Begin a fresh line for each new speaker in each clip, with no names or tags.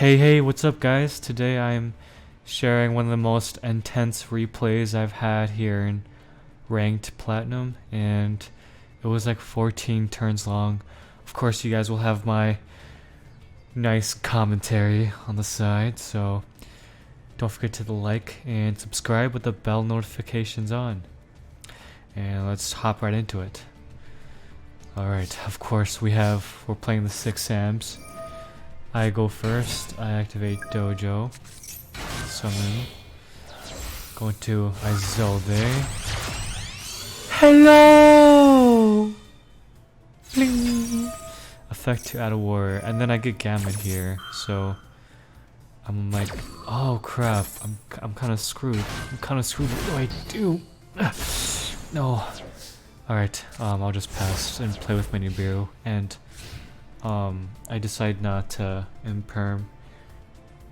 Hey, what's up guys? Today I'm sharing one of the most intense replays I've had here in ranked platinum, and it was like 14 turns long. Of course you guys will have my nice commentary on the side, so don't forget to like and subscribe with the bell notifications on. And let's hop right into it. Alright, of course we're playing the 6 Sams. I go first, I activate Dojo, summon, go into Isolde. Hello! Bling! Effect to add a warrior, and then I get Gamut here, so I'm like, oh crap, I'm kind of screwed. What do I do? No. Alright, I'll just pass and play with my Nibiru, and I decide not to imperm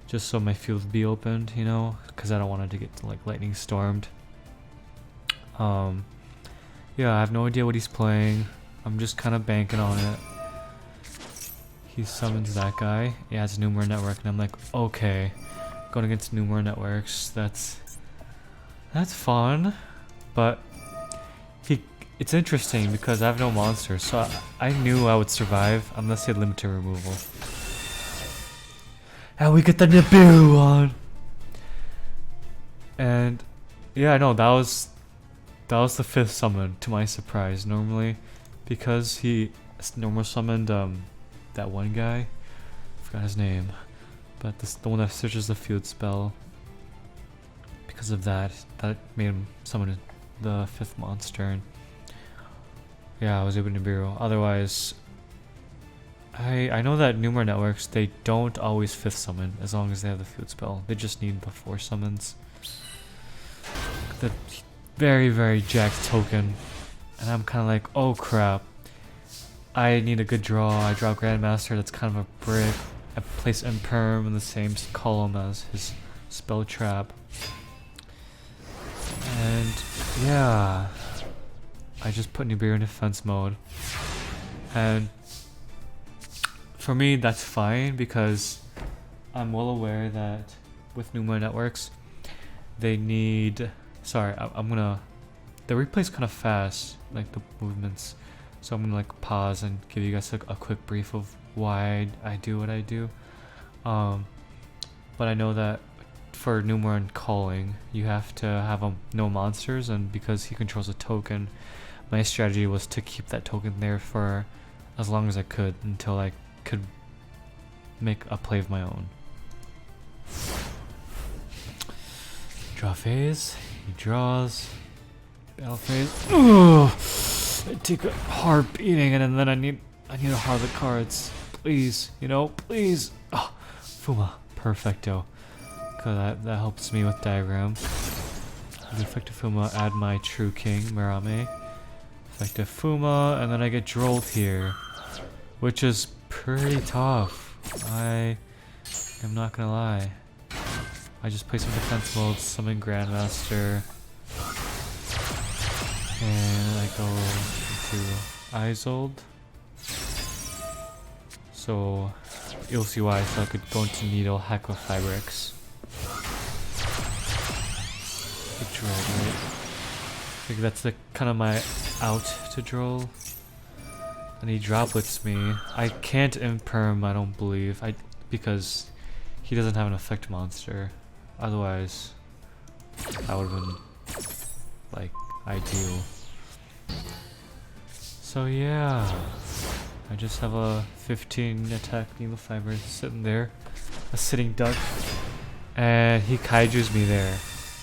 just so my field be opened, you know, because I don't want it to get like lightning stormed. Yeah, I have no idea what he's playing. I'm just kind of banking on it. He summons that guy. He adds Numeron Network, and I'm like, okay, going against Numeron Networks, that's fun, but it's interesting because I have no monsters, so I knew I would survive unless he had limited removal. And we get the Nibiru on! And yeah, no, that was the 5th summon, to my surprise. Normally, because he normal summoned that one guy, I forgot his name, but the one that searches the field spell. Because of that made him summon the 5th monster. And yeah, I was able to Nibiru. Otherwise, I know that Numerous Networks, they don't always 5th summon as long as they have the field spell. They just need the 4 summons. The very, very jacked token. And I'm kind of like, oh crap. I need a good draw. I draw Grandmaster, that's kind of a brick. I place Imperm in the same column as his spell trap. And yeah, I just put Nibiru in defense mode, and for me that's fine because I'm well aware that with Numerous Networks they need, sorry, the replay's kind of fast, like the movements, so I'm gonna like pause and give you guys a quick brief of why I do what I do. But I know that for Numeron calling you have to have no monsters, and because he controls a token, my strategy was to keep that token there for as long as I could until I could make a play of my own. Draw phase, he draws, battle phase. Ugh! I take a hard beating, and then I need a Harlot cards. Please, please. Oh, Fuma, perfecto. Cause that helps me with diagram. The effective Fuma, add my True King, Marame. Effective Fuma, and then I get Drolled here, which is pretty tough. I am not gonna lie. I just play some defense mode, summon Grandmaster, and I go into Isolde. So you'll see why I thought I could go into Needle, hack with Fabrics. Droll, right? I think that's the kind of my out to Droll. And he droplets me. I can't imperm, I don't believe. Because he doesn't have an effect monster. Otherwise, that would have been like ideal. So yeah, I just have a 15 attack Needle Fiber sitting there, a sitting duck, and he kaijus me there.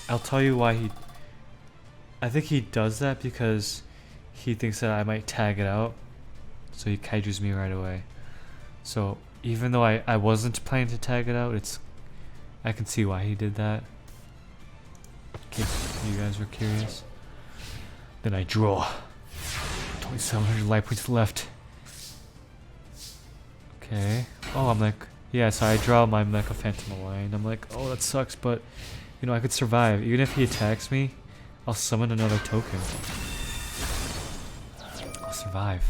I'll tell you why I think he does that because he thinks that I might tag it out, so he kaijus me right away. So even though I wasn't planning to tag it out, I can see why he did that, in case you guys were curious. Then I draw. 2700 life points left. Okay. Oh, I'm like, yeah, so I draw my Mecha Phantom line. I'm like, oh, that sucks, but I could survive. Even if he attacks me, I'll summon another token. I'll survive.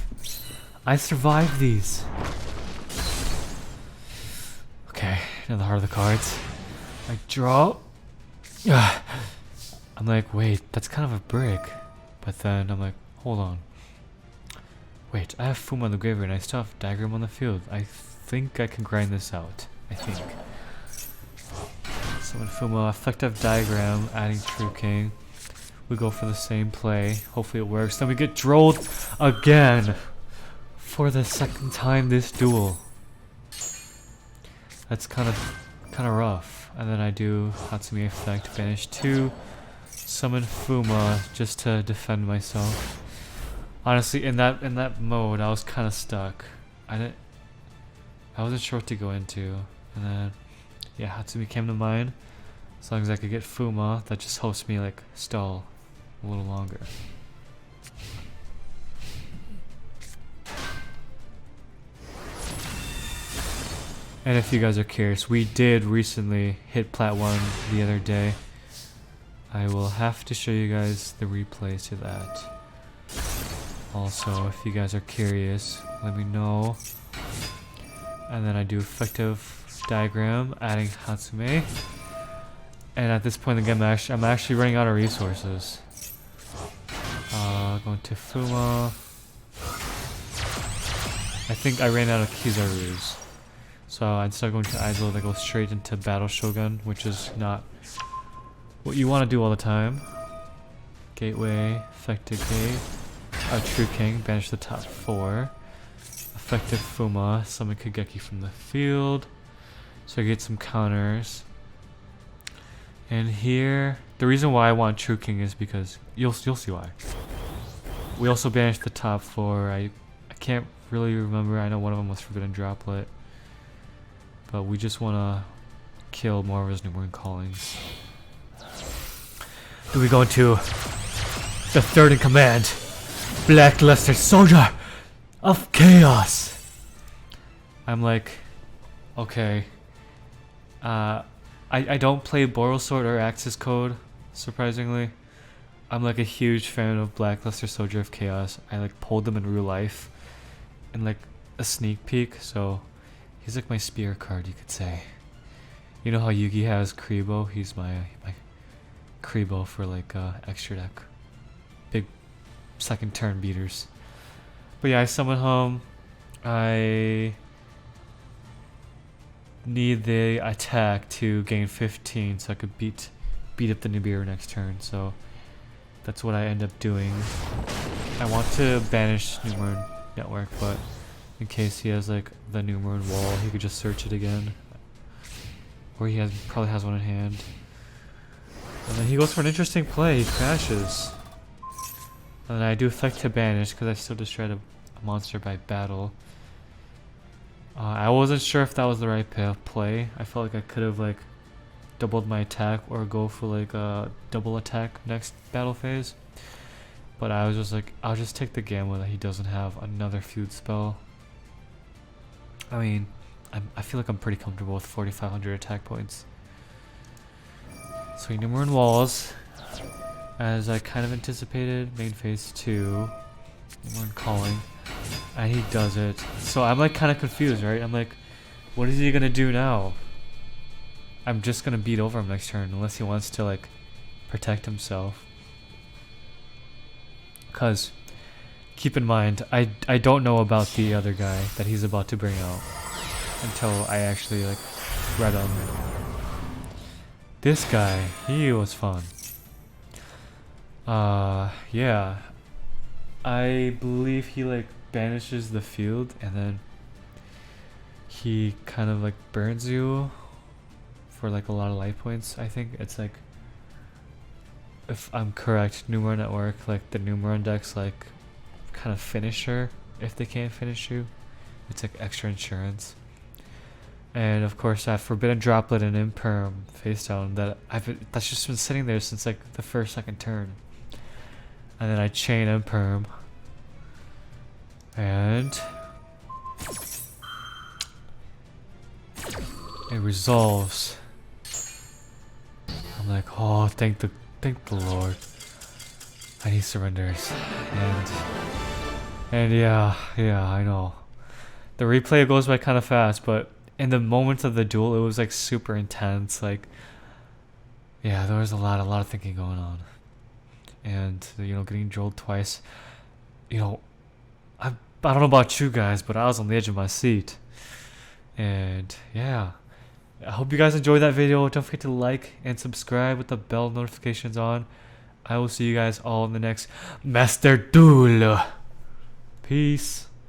I survived these. Okay, in the heart of the cards. I draw. I'm like, wait, that's kind of a brick. But then I'm like, hold on. Wait, I have Fuma on the graveyard and I still have Diagram on the field. I think I can grind this out. I think. Summon Fuma, effective Diagram, adding True King. We go for the same play. Hopefully it works. Then we get drolled again for the second time this duel. That's kind of rough. And then I do Hatsumi effect, banish 2, summon Fuma just to defend myself. Honestly, in that mode, I was kind of stuck. I wasn't sure what to go into, and then yeah, Hatsumi came to mind. As long as I could get Fuma, that just helps me like stall a little longer. And if you guys are curious, we did recently hit Plat 1 the other day. I will have to show you guys the replay to that. Also, if you guys are curious, let me know. And then I do effective Diagram, adding Hatsume. And at this point in the game, I'm actually running out of resources. Going to Fuma. I think I ran out of Kizaru's. So instead of going to Aizo, I go straight into Battle Shogun, which is not what you want to do all the time. Gateway, effective gate. True King, banish the top 4. Effective Fuma, summon Kageki from the field. So I get some counters. And here, the reason why I want True King is because you'll see why. We also banished the top 4. I can't really remember. I know one of them was Forbidden Droplet. But we just want to kill more of his Numeron callings. Do we go into the third in command? Blackluster Soldier of Chaos. I'm like, okay. I don't play Borosword or Axis Code, surprisingly. I'm like a huge fan of Blackluster Soldier of Chaos. I like pulled them in real life in like a sneak peek, so he's like my spear card, you could say. You know how Yugi has Kribo? He's my Kribo for like extra deck. Big second turn beaters. But yeah, I summon home. I need the attack to gain 15 so I could beat up the Nibiru next turn. So that's what I end up doing. I want to banish Numeron Network, but in case he has like the Numeron wall, he could just search it again. Or he probably has one in hand. And then he goes for an interesting play. He crashes. And then I do effect to banish because I still destroyed a monster by battle. I wasn't sure if that was the right play. I felt like I could have like doubled my attack or go for like a double attack next battle phase. But I was just like, I'll just take the gamble that he doesn't have another feud spell. I mean, I feel like I'm pretty comfortable with 4,500 attack points. So Numeron walls, as I kind of anticipated. Main phase 2, Numeron calling, and he does it. So I'm like kind of confused, right? I'm like, what is he gonna do now? I'm just gonna beat over him next turn unless he wants to like protect himself. Cause keep in mind, I don't know about the other guy that he's about to bring out until I actually like read on him. This guy, he was fun. Yeah. I believe he like banishes the field and then he kind of like burns you for like a lot of life points. I think it's like, if I'm correct, Numeron Network, like the Numeron decks like kind of finisher if they can't finish you. It's like extra insurance. And of course that Forbidden Droplet and Imperm face down that's just been sitting there since like the second turn. And then I chain Imperm. And it resolves. I'm like, oh, thank the Lord. And he surrenders. And yeah, I know. The replay goes by kind of fast, but in the moments of the duel, it was like super intense. Like, yeah, there was a lot of thinking going on, and getting drilled twice. You know, I don't know about you guys, but I was on the edge of my seat. And yeah, I hope you guys enjoyed that video. Don't forget to like and subscribe with the bell notifications on. I will see you guys all in the next Master Duel. Peace.